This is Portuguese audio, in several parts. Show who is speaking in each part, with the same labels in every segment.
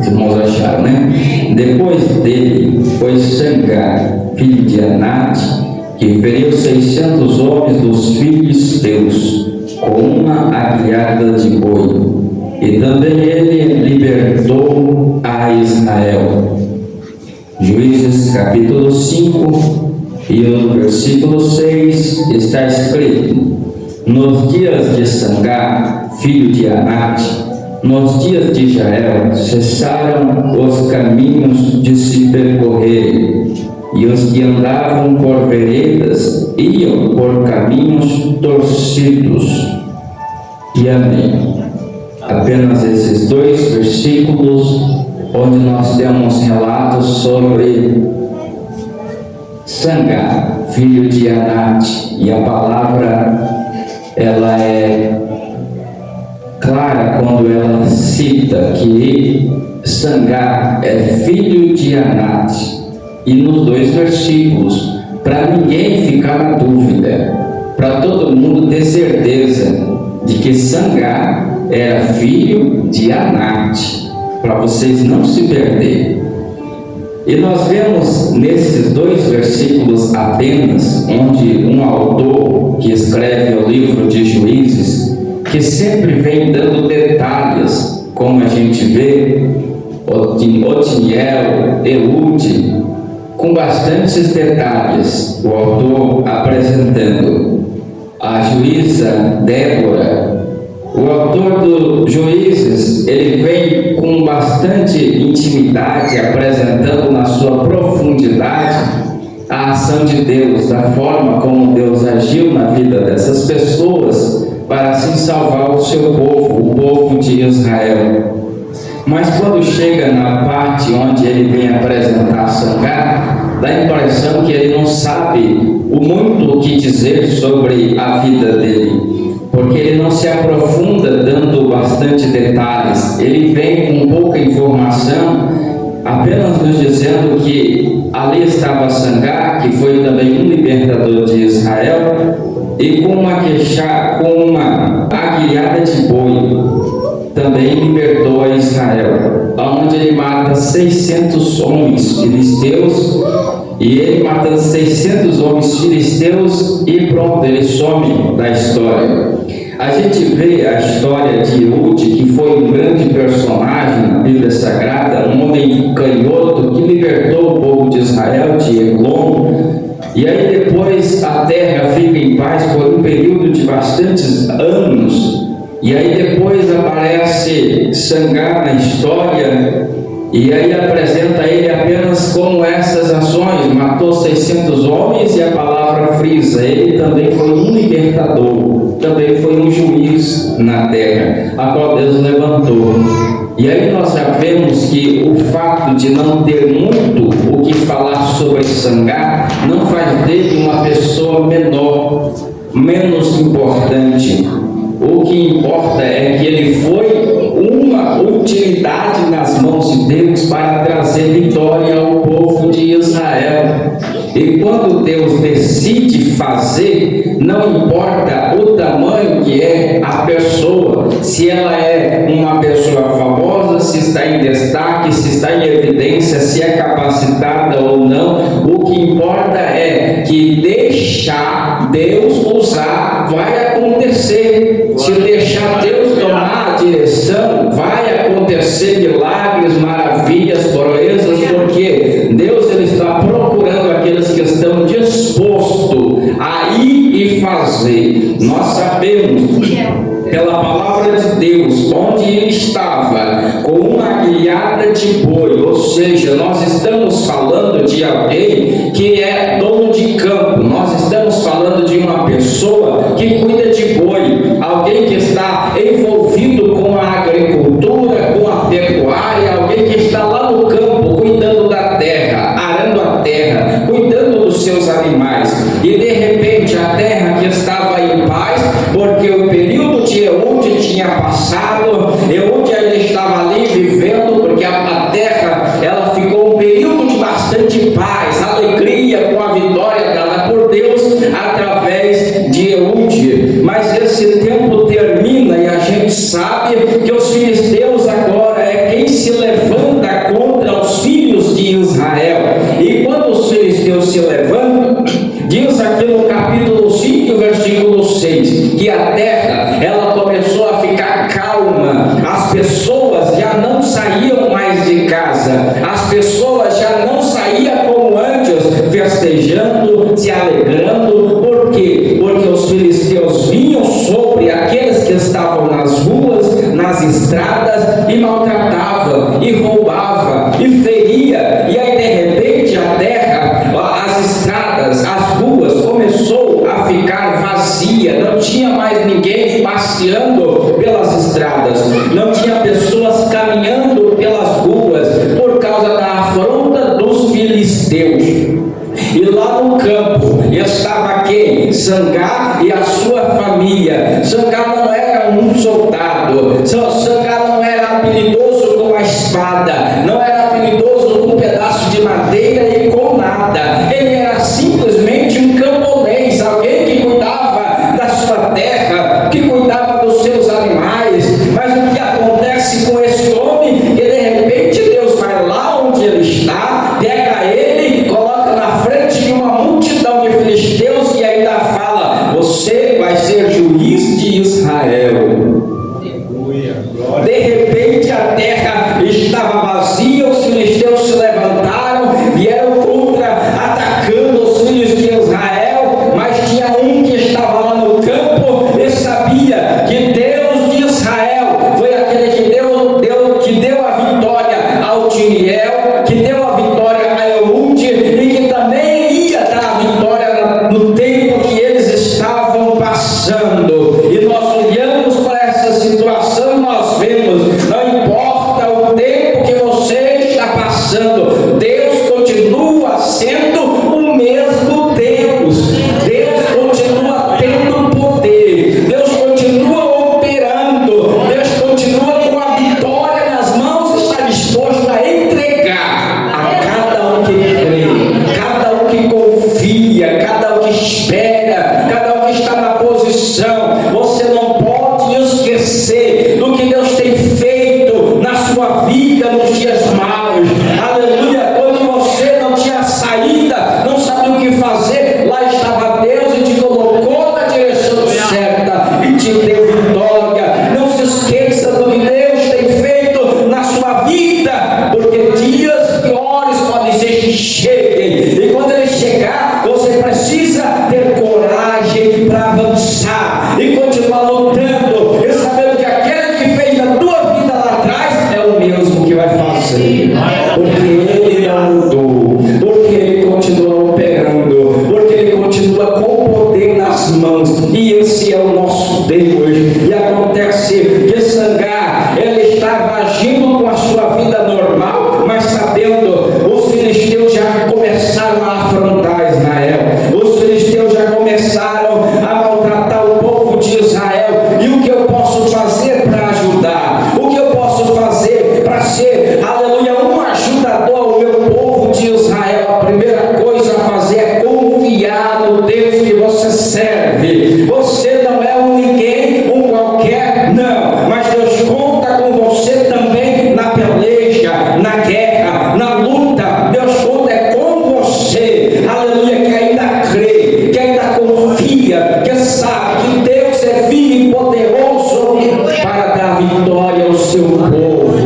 Speaker 1: Os irmãos acharam, né? Depois dele foi Sangar, filho de Anate, que feriu 600 homens dos filisteus com uma aguilhada de boi. E também ele libertou a Israel. Juízes capítulo 5 e no versículo 6 está escrito: nos dias de Sangar, filho de Anate, nos dias de Israel, cessaram os caminhos de se percorrer, e os que andavam por veredas iam por caminhos torcidos. E amém. Apenas esses dois versículos, onde nós temos relatos sobre Sangar, filho de Anate, e a palavra ela é clara quando ela cita que Sangar é filho de Anate. E nos dois versículos, para ninguém ficar na dúvida, para todo mundo ter certeza de que Sangar era filho de Anate, para vocês não se perderem. E nós vemos nesses dois versículos apenas, onde um autor que escreve o livro de Juízes, que sempre vem dando detalhes, como a gente vê, Otiniel, Eude, com bastantes detalhes, o autor apresentando a juíza Débora. O autor do Juízes, ele vem com bastante intimidade, apresentando na sua profundidade a ação de Deus, da forma como Deus agiu na vida dessas pessoas, para assim salvar o seu povo, o povo de Israel. Mas quando chega na parte onde ele vem apresentar Sangar, dá a impressão que ele não sabe muito o que dizer sobre a vida dele, porque ele não se aprofunda dando bastante detalhes. Ele vem com pouca informação, apenas nos dizendo que ali estava Sangar, que foi também um libertador de Israel, e com uma aguilhada de boi também libertou a Israel, onde ele mata 600 homens filisteus, e ele matando 600 homens filisteus, e pronto, ele some da história. A gente vê a história de Eude, que foi um grande personagem na Bíblia Sagrada, um homem canhoto que libertou o povo de Israel de Eglon, e aí depois a terra fica em paz por um período de bastantes anos. E aí depois aparece Sangar na história, e aí apresenta ele apenas como essas ações: matou 600 homens, e a palavra frisa, ele também foi um libertador, também foi um juiz na terra, a qual Deus levantou. E aí nós já vemos que o fato de não ter muito o que falar sobre Sangar não faz dele uma pessoa menor, menos importante. O que importa é que ele foi uma utilidade nas mãos de Deus para trazer vitória ao povo de Israel. E quando Deus decide fazer, não importa o tamanho que é a pessoa, se ela é uma pessoa famosa, se está em destaque, se está em evidência, se é capacitada ou não. O que importa é que deixar Deus usar vai acontecer. Se deixar Deus tomar a direção, vai acontecer milagres, maravilhas, proezas, porque Deus ele está procurando aqueles que estão dispostos a ir e fazer. Nós sabemos pela palavra de Deus onde ele estava com uma aguilhada de boi, ou seja, nós estamos falando de alguém que é dono de campo, nós estamos falando de uma pessoa que cuida de boi, alguém que está envolvido com a agricultura, com a pecuária, alguém que está lá no campo cuidando da terra, arando a terra, cuidando dos seus animais, e de repente a terra que estava em paz, porque o período de Eude tinha passado, Eude ainda estava ali vivendo, porque a terra ela ficou um período de bastante paz, alegria com a vitória dada por Deus através de Eude. Mas esse tempo termina e a gente sabe que os filisteus agora é quem se levanta se levanta, diz aqui no capítulo 5, versículo 6, que a terra, ela começou a ficar calma, as pessoas já não saíam mais de casa, as pessoas já não saíam como antes, festejando, se alegrando. Por quê? Porque os filisteus vinham sobre aqueles que estavam nas ruas, nas estradas, e maltratavam, e roubavam, e feria, e aí de repente a terra, as estradas, as ruas começou a ficar vazia, não tinha mais ninguém passeando pelas estradas, não tinha pessoas caminhando pelas ruas, por causa da afronta dos filisteus. E lá no campo estava quem? Sangar e a sua família. Sangar não era um soldado, Sangar não era habilidoso com a espada, não era habilidoso com um pedaço de madeira e com nada. Ele era simplesmente um camponês, alguém que cuidava da sua terra, que cuidava dos seus animais. Mas o que acontece com esse homem? Que de repente Deus vai lá onde ele está, pega ele, coloca na frente de uma multidão de filisteus e ainda fala: você vai ser juiz de Israel. De repente a terra estava vazia, os filisteus se levantaram, vieram contra, atacando os filhos de Israel, mas tinha um que estava lá no campo e sabia que Deus de Israel foi aquele que deu a vitória ao Tiriel, que deu a vitória a Eude e que também ia dar a vitória no tempo que eles estavam passando. E nós olhamos para essa situação e nós vemos, não importa o tempo que você está passando, Deus continua sendo o mesmo Deus. Deus continua tendo poder, Deus continua operando, Deus continua com a vitória nas mãos, está disposto a entregar a cada um que crê, cada um que confia, cada um que espera, cada um que está na posição. Você não pode esquecer do que Deus tem feito na sua vida nos dias maus. Aleluia! Quando você não tinha saída, não sabia o que fazer, lá estava Deus e te colocou na direção certa e te deu vitória. Não se esqueça do que Deus tem feito na sua vida, porque dias piores podem ser que cheguem, e quando ele chegar, você precisa ter coragem para avançar e continuar lutando e sabendo que aquele que fez a tua vida lá atrás é o mesmo que vai fazer, porque ele não mudou, porque ele continua operando, porque ele continua com o poder nas mãos, e esse é o nosso Deus. E acontece que Sangar, ele estava agindo com a sua vida normal, mas sabendo, os filisteus já começaram a afrontar Israel, os filisteus já começaram a maltratar o povo de Israel. E o que eu posso fazer para ajudar? O que eu posso fazer para ser, aleluia, um ajudador ao meu povo de Israel? A primeira coisa a fazer é confiar no Deus que você serve. Você não é um ninguém, um qualquer, não, mas Deus conta com você também na peleja, na guerra, na luta. Deus conta com você, aleluia, que ainda crê, que ainda confia, que sabe que Deus é vivo e poderoso para dar vitória ao seu povo,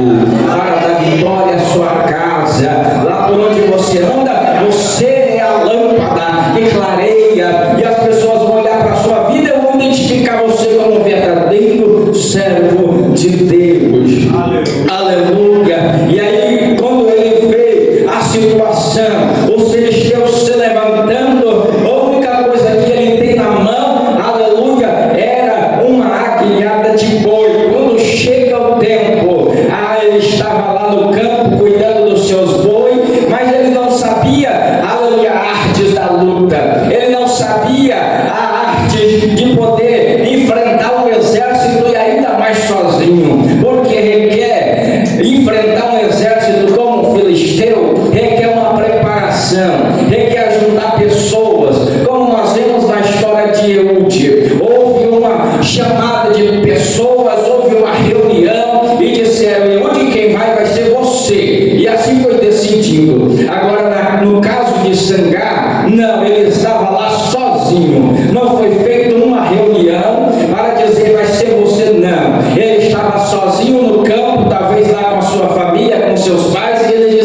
Speaker 1: para dar vitória à sua casa, lá por onde você anda. Você é a lâmpada que clareia, e as pessoas vão olhar para a sua vida e vão identificar você como um verdadeiro servo de Deus. Aleluia. E aí, quando ele vê a situação, os filisteus se levantando, a única coisa que ele tem na mão, aleluia, era uma aguilhada de boi. Quando chega o tempo, ele estava lá no campo cuidando dos seus bois, mas ele não sabia, aleluia, artes da luta. Ele não sabia a arte de poder enfrentar um exército, e ainda mais sozinho, porque requer enfrentar um exército como o filisteu, requer uma preparação, requer ajudar pessoas, como nós vemos na história de Eude. Houve uma chamada de pessoas, houve uma reunião e disseram: Eude, quem vai ser você, e assim foi decidido. Agora, no caso de Sangar, seus pais, e ele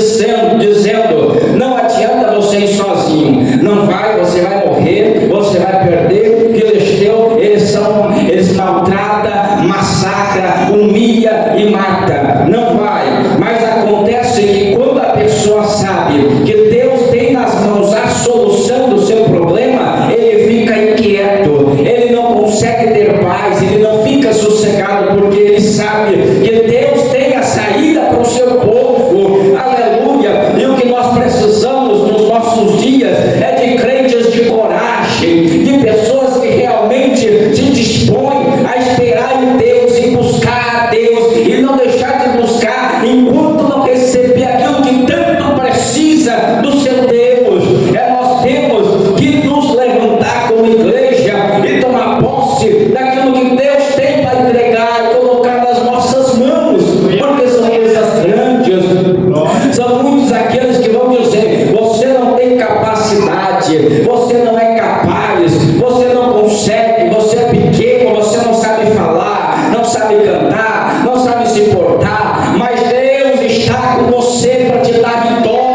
Speaker 1: dizendo: não adianta você ir sozinho, não vai, você vai morrer, você vai perder. Filisteu, eles maltratam, massacram, humilha e mata. Não vai. Mas acontece que quando a pessoa sabe que Deus tem nas mãos a solução do seu problema, ele fica inquieto, ele não consegue ter paz, ele não fica sossegado, porque ele sabe que Deus tem a saída para o seu povo. Aleluia! E o que nós precisamos nos nossos dias é de crentes de coragem, de pessoas que realmente se dispõem a esperar em Deus e buscar a Deus, e não deixar de buscar enquanto não receber aquilo que tanto precisa do seu Deus. Nós temos que nos levantar como igreja e tomar posse daquilo que Deus tem para entregar e colocar nas nossas mãos, porque são coisas grandes. São muitos aqueles que vão dizer: você não tem capacidade, você não é capaz, você não consegue, você é pequeno, você não sabe falar, não sabe cantar, não sabe se portar, mas Deus está com você para te dar vitória.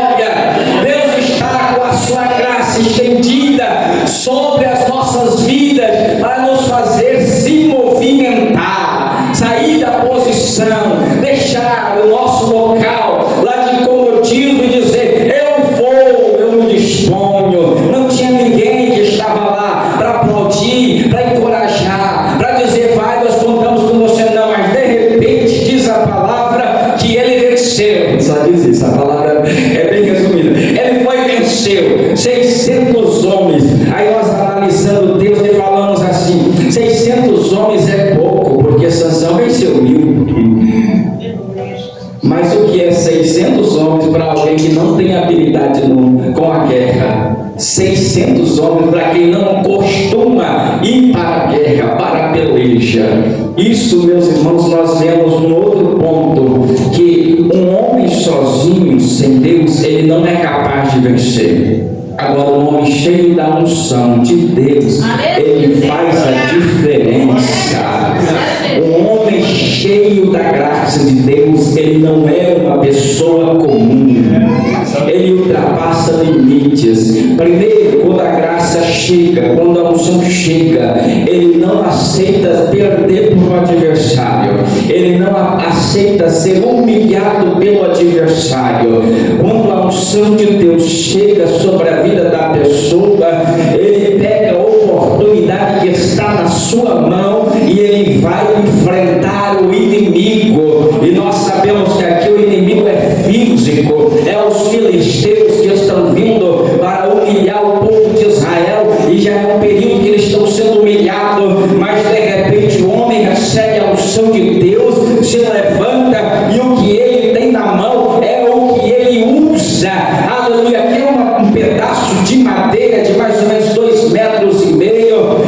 Speaker 1: Deus está com a sua graça estendida sobre as nossas vidas para nos fazer se movimentar, sair da posição, deixar o nosso local lá de comodismo e dizer: eu vou, eu me disponho. Não tinha ninguém que estava lá para aplaudir, para encorajar, para dizer: vai, nós contamos com você. Não, mas de repente diz a palavra que ele venceu. Só diz isso, a palavra é bem resumida. Ele foi e venceu 600 homens. Aí nós analisando Deus e falamos assim: 600 homens é pouco, porque Sansão venceu 1000. Mas o que é 600 homens para alguém que não tem habilidade com a guerra? 600 homens para quem não costuma ir para a guerra, para a peleja. Isso, meus irmãos, nós vemos um outro ponto, que um homem sozinho, sem Deus, ele não é capaz de vencer. Agora, um homem cheio da unção de Deus, ele faz a diferença. Um homem cheio da graça de Deus, ele não é uma pessoa comum. Ele ultrapassa limites. Primeiro, quando a graça chega, quando a unção chega, ele não aceita perder para o adversário. Ele não aceita ser humilhado pelo adversário. Quando a unção de Deus chega sobre a vida da pessoa, ele pega a oportunidade que está na sua mão e ele vai enfrentar o inimigo. E nós sabemos que aqui o inimigo é físico, é os filisteus que estão vindo para humilhar o povo de Israel, e já é um período que eles estão sendo humilhados, mas de repente o homem recebe a unção de Deus, se levanta, e o que ele tem na mão é o que ele usa. Aleluia! Aqui é um pedaço de madeira de mais ou menos 2,5 metros,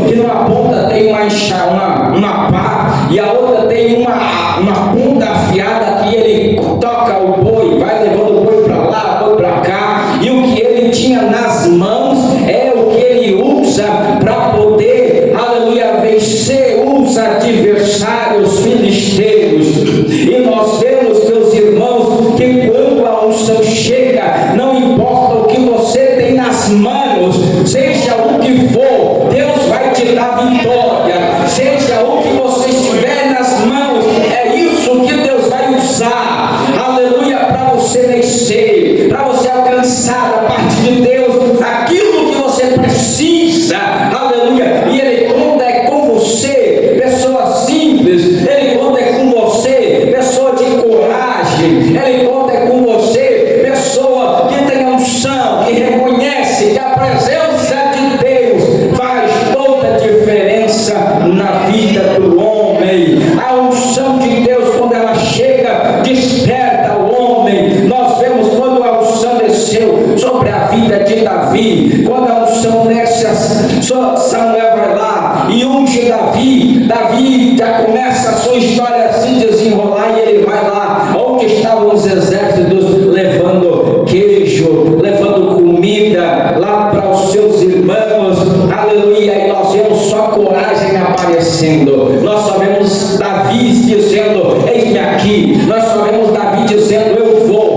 Speaker 1: que numa ponta tem uma pá, e a outra tem uma ponta afiada, que ele toca o boi, vai levando o boi para lá, boi para cá, e o que ele tinha nas mãos é o que ele usa para poder, aleluia, vencer os adversários filisteus. E nós vemos, meus irmãos, que quando a unção chega, não importa o que você tem nas mãos, seja o que for, Deus vai te dar vitória. Seja o que você estiver nas mãos, é isso que Deus vai usar, aleluia, para você vencer, para você alcançar da parte de Deus aquilo que você precisa, aleluia. E Ele conta com você, pessoa simples. Ele conta com você, pessoa de coragem. Ele conta com você, pessoa que tem unção, que reconhece que a presença de Deus faz toda a diferença na vida do homem. A unção de Deus, quando ela chega, desperta o homem. Nós vemos quando a unção desceu sobre a vida de Davi, quando a unção desce, Samuel vai lá e unge Davi. Davi já começa a sua história a se desenrolar, e ele vai lá onde estavam os exércitos, levando queijo, levando comida lá para os seus irmãos, aleluia. E nós vemos só coragem aparecendo. Nós só vemos Davi dizendo: eis-me aqui. Nós só vemos Davi dizendo: eu vou.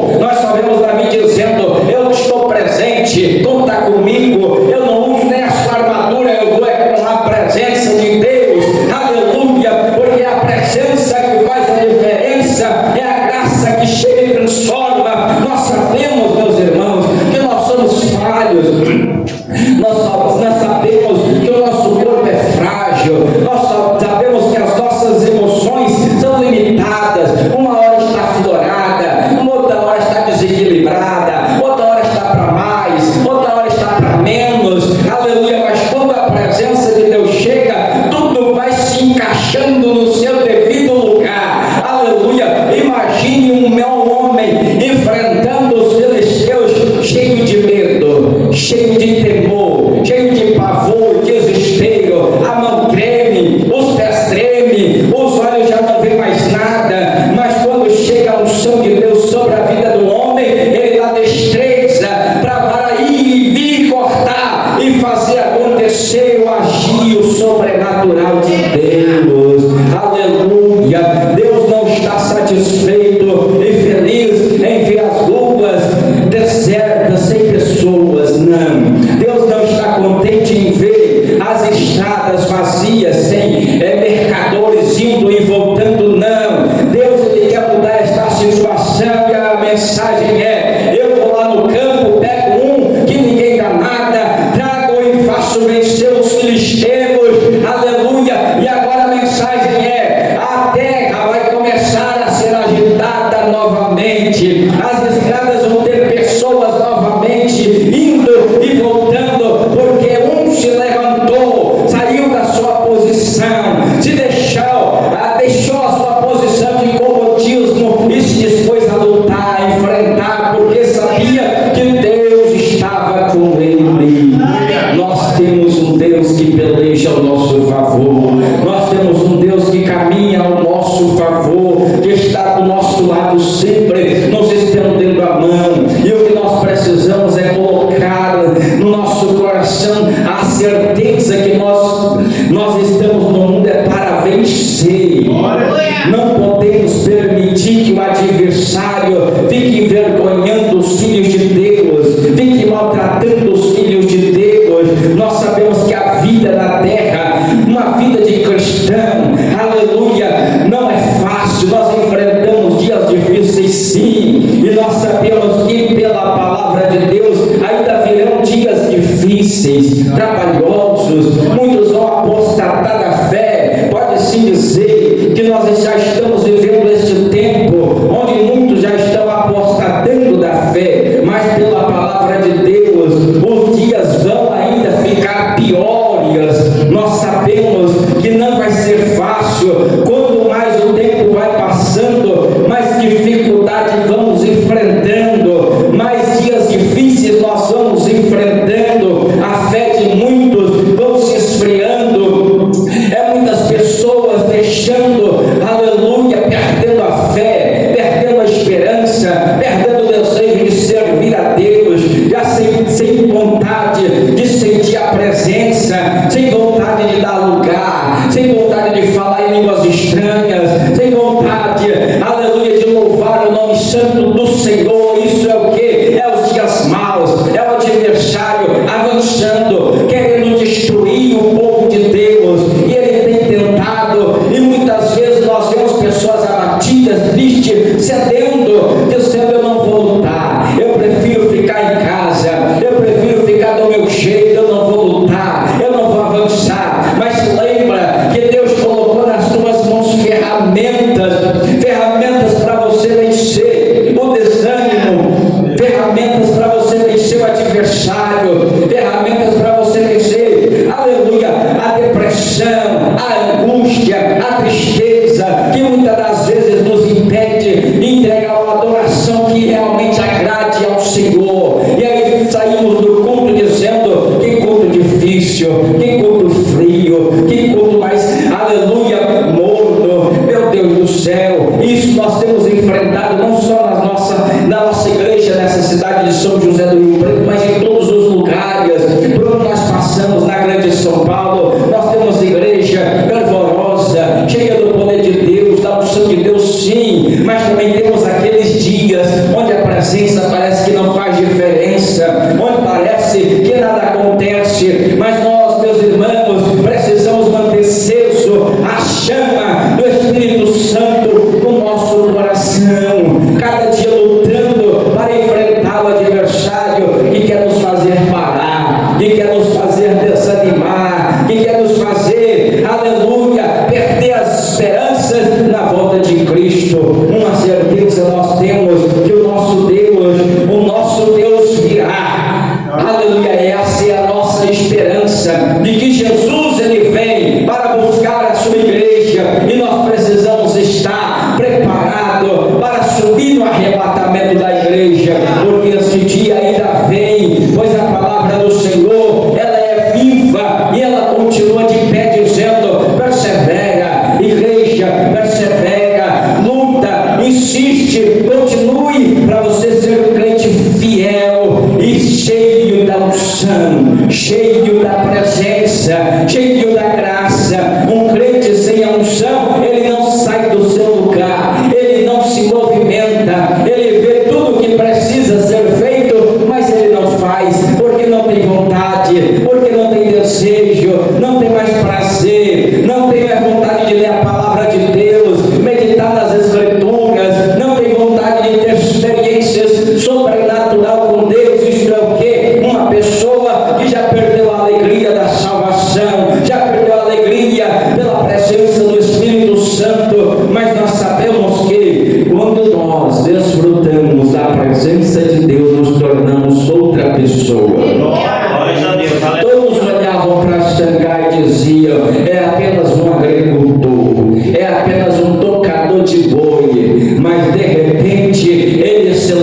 Speaker 1: mensagem é: eu vou lá no campo, pego um que ninguém dá nada, trago e faço vencer os filisteus, aleluia. E agora a mensagem é: a terra vai começar a ser agitada novamente, as estradas vão ter pessoas novamente indo e voltando, porque um se levantou, saiu da sua posição, deixou a sua posição de comodismo e se dispôs a lutar, a enfrentar, porque sabia que Deus estava com ele. Nós temos um Deus que peleja ao nosso favor, nós temos um Deus que caminha ao nosso favor, que está do nosso lado sempre, nos estendendo a mão. E o que nós precisamos é colocar no nosso coração a certeza que nós estamos no mundo é para vencer. Não podemos permitir que o adversário fique envergonhando os filhos de Deus, fique maltratando os filhos de Deus. Nós sabemos que a vida na terra, uma vida de cristão, aleluia, não é fácil. Nós enfrentamos dias difíceis, sim, e nós sabemos que pela palavra de Deus ainda virão dias difíceis, trabalhosos. Muitos vão apostatar da fé. Pode-se dizer que nós já estamos vivendo este tempo onde muitos já estão apostatando da fé, mas pela palavra de Deus os dias vão ainda ficar piores. Nós sabemos que não vai ser fácil. Quanto mais o tempo vai passando, mais dificuldade vamos enfrentando, mais dias difíceis nós vamos enfrentando. A fé de muitos vão se esfriando, muitas pessoas deixando, aleluia, perdendo a fé, perdendo a esperança, perdendo o desejo de servir a Deus, já sem vontade de sentir a presença, sem vontade de dar lugar, sem vontade de falar em línguas estranhas, sem vontade, aleluia, de louvar o nome santo do Senhor. Isso é o que? É os dias maus, é o adversário avançando, querendo destruir o povo de Deus, e ele tem tentado, e muitas vezes nós vemos pessoas abatidas, tristes, cedendo, dizendo: eu não vou lutar, eu prefiro ficar em casa, eu prefiro ficar do meu jeito, eu não vou lutar, eu não vou avançar. Mas lembra que Deus colocou nas tuas mãos ferramentas para você vencer o desânimo, ferramentas para você vencer o adversário, ferramentas para você vencer, aleluia, a depressão, a angústia, a tristeza, que muitas das vezes nos impede de entregar uma adoração que realmente agrade ao Senhor. E aí saímos do culto dizendo: que culto difícil, que culto frio, que culto mais, aleluia, morno. Meu Deus do céu, isso nós temos enfrentado não só na nossa igreja, nessa cidade de São José do Rio Preto, mas em todos os lugares por onde nós passamos na grande São Paulo. Nós temos igreja fervorosa, cheia do poder de Deus, da unção de Deus, sim, mas também temos aqueles dias onde a presença parece que não faz diferença, onde parece que nada acontece. Mas nós, meus irmãos, precisamos manter aceso a chama do Espírito Santo no nosso coração, cada dia lutando para enfrentar o adversário que quer nos fazer parar, que quer nos fazer desanimar, que quer nos fazer, aleluia, perder as esperanças na volta de Cristo. Uma certeza nós temos: que o nosso Deus virá, aleluia. Essa é a nossa esperança, de que Jesus ele vem para buscar a sua igreja, e nós precisamos estar preparados para subir no arrebatamento da igreja, porque esse dia ainda vem, pois a palavra do Senhor ela é viva e ela continua de pé dizendo: persevera, igreja, persevera, luta, insiste, continue, para você ser um crente fiel e cheio da unção, cheio da presença, cheio da graça. Um crente sem a unção, ele não sai do seu lugar, ele não se movimenta, ele vê tudo o que precisa ser feito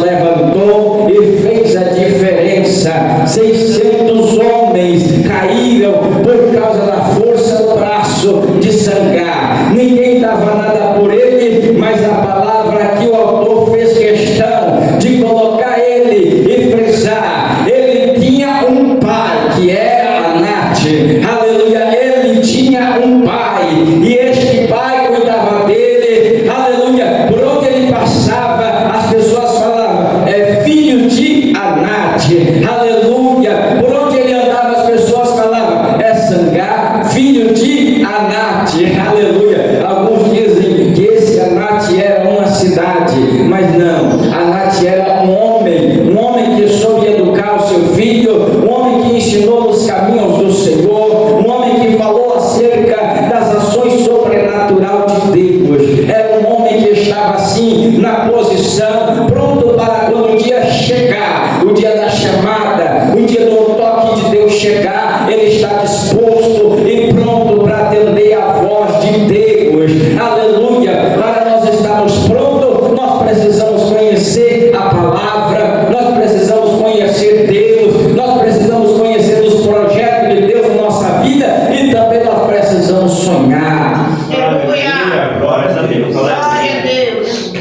Speaker 1: levantou e fez a diferença. 600 homens caíram por causa da força do braço de Sangar. Ninguém dava nada por ele, mas a palavra que o autor fez questão de colocar ele e frisar: ele tinha um pai, que era Anat. Aleluia, ele tinha um pai, e este pai cuidava dele. Aleluia, por onde ele passava, as pessoas falavam: é filho de Anat. Aleluia, por onde ele andava, as pessoas falavam: é Sangar, filho de Anat. Aleluia, alguns dizem que esse Anat era uma cidade, mas não, Anat era um homem que soube educar o seu filho, um homem que ensinou os caminhos do Senhor, um homem que falou acerca das ações sobrenaturais de Deus. Era um homem que estava assim na posição, pronto para quando o dia chegar, o dia da chamada, o dia do toque de Deus chegar, ele está disposto e pronto para atender a voz de Deus. Aleluia, para nós estarmos prontos, nós precisamos conhecer a palavra, nós precisamos conhecer Deus, nós precisamos conhecer os projetos de Deus na nossa vida, e também nós precisamos sonhar.
Speaker 2: Aleluia, glórias a Deus.
Speaker 3: Glória a Deus.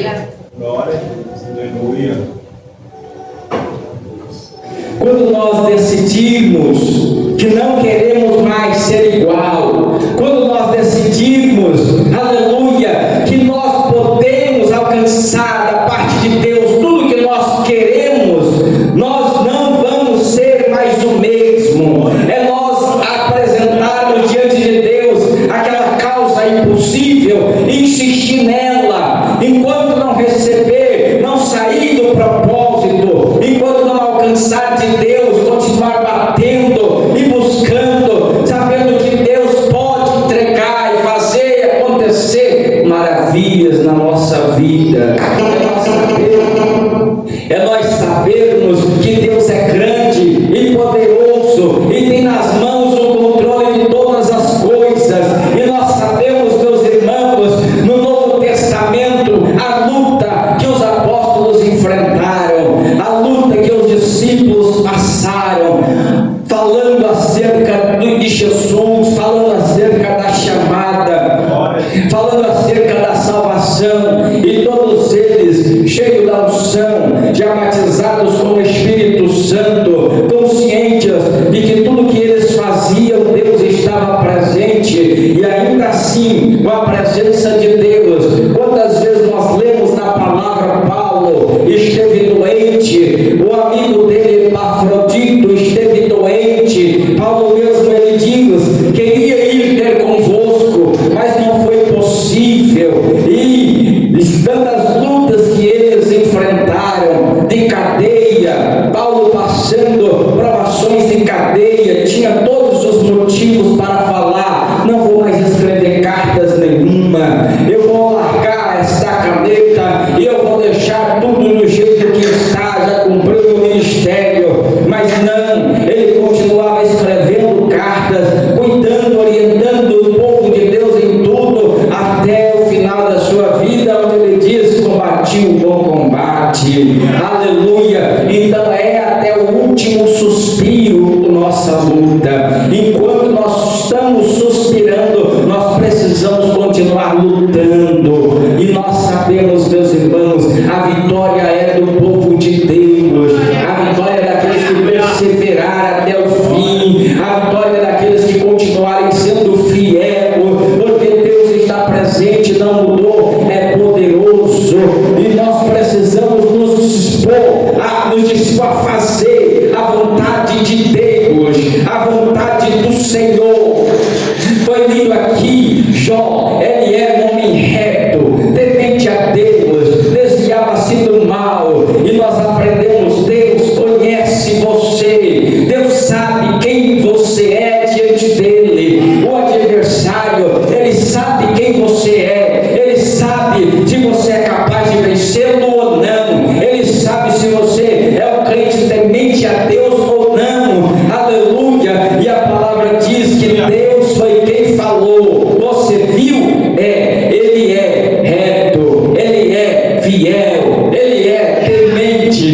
Speaker 2: Glória, aleluia.
Speaker 1: Quando nós decidirmos que não queremos mais ser igual, quando nós decidirmos, aleluia, que nós podemos alcançar da parte de Deus tudo que nós queremos, nós não vamos ser mais o mesmo. É nós apresentarmos diante de Deus aquela causa impossível, insistir nela, enquanto não receber, não sair do propósito, enquanto não alcançar de Deus, continuar batendo e buscando, sabendo que Deus pode entregar e fazer acontecer maravilhas na nossa vida. É nós sabermos que Deus é grande e poderoso e tem nas mãos o controle de todas as coisas. E nós sabemos, meus irmãos, no Novo Testamento, a luta que os apóstolos enfrentaram, a luta que os discípulos passaram, falando acerca de Jesus, falando acerca da chamada, falando acerca da salvação, e todos eles cheios da unção, já batizados com o Espírito Santo, conscientes de que tudo que eles faziam, Deus estava presente, e ainda assim, com a presença de Deus, quantas vezes nós lemos na palavra: Paulo esteve doente, o amigo dele, Epafrodito, esteve doente, Paulo mesmo ele diz: queria ir ter convosco, mas não foi possível. E tantas lutas que eles enfrentaram, de cadeia, Paulo passando provações em cadeia, tinha todos os motivos para falar: não vou mais escrever cartas nenhuma, eu vou largar esta caneta e eu vou deixar tudo do jeito que está, já cumpriu o ministério. Mas não, ele continuava escrevendo cartas, cuidando, orientando o povo de Deus em tudo, até o final da sua vida, onde ele diz: combati o bom combate. Aleluia. Então é até o último suspiro nossa luta. Enquanto nós estamos suspirando, nós precisamos continuar lutando. E nós sabemos, meus irmãos, a vitória é do povo de Deus, a vitória é daqueles que perseveraram até o fim, a vitória é daqueles que continuarem sendo fiéis, porque Deus está presente, não mudou, é poderoso. E nós precisamos nos dispor a fazer a vontade de Deus, a vontade do Senhor. Foi lido aqui, Jó, ele era um homem reto, temente a Deus, desviava-se do mal, e nós aprendemos: Deus conhece você, Deus sabe quem você é diante dele. O adversário, ele sabe quem você é, ele sabe se você é capaz de vencê-lo ou não, ele sabe se você é um crente temente a Deus ou não. Aleluia. E a palavra diz que Deus foi quem falou. Você viu? Ele é reto, ele é fiel, ele é temente.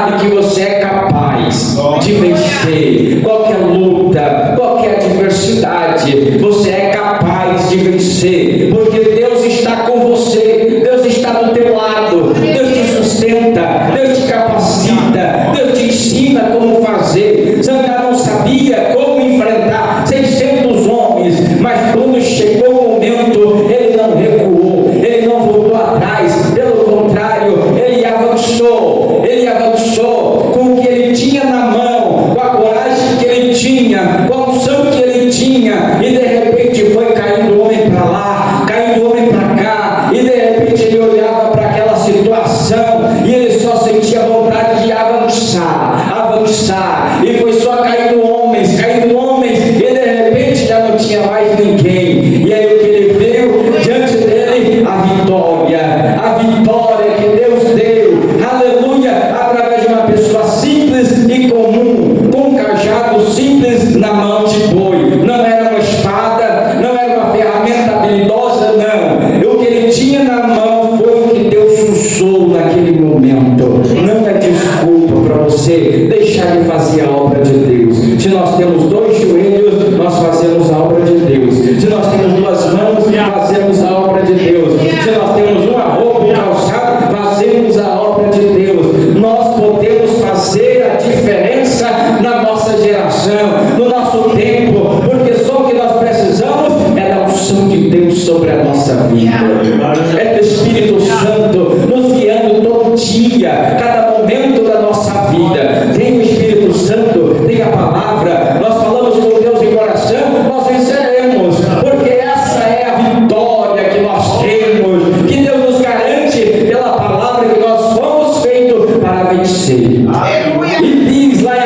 Speaker 1: sabe que você é capaz de vencer qualquer luta, qualquer adversidade. Você é capaz de vencer, porque Deus está com você, Deus está do teu lado, Deus te sustenta, Deus te capacita, Deus te ensina como fazer. Zancá não sabia como enfrentar 600 homens, mas quando chegou o momento, ele não recuou, ele não voltou atrás, pelo contrário, ele avançou com o que ele tinha na mão, com a coragem que ele tinha, com a unção que ele tinha, e de repente foi caindo homem para lá, caindo homem para cá, e de repente ele olhava para aquela situação e ele só sentia vontade de avançar, e foi só caindo homens, e de repente já não tinha mais ninguém. E aí o que ele viu diante dele? A vitória que Deus deu, aleluia, através de uma pessoa simples e comum, com um cajado simples na mão de boi. Não era uma espada, não era uma ferramenta habilidosa, não. O que ele tinha na mão foi o que Deus usou naquele momento. Não é desculpa para você deixar de fazer a obra de Deus. Se nós temos dois joelhos, nós fazemos a obra de Deus. Se nós temos duas mãos, fazemos a obra de Deus. Se nós temos uma roupa, um calçado, fazemos a obra de Deus. Nós podemos fazer a diferença na nossa geração, no nosso tempo, porque só o que nós precisamos é da unção de Deus sobre a nossa vida. É do Espírito Santo nos guiando todo dia, cada momento da nossa vida. Tem o Espírito Santo, tem a palavra. Nós falamos com Deus em coração, nós venceremos, porque essa é a vitória que nós temos, que Deus nos garante pela palavra, que nós fomos feitos para vencer. E diz lá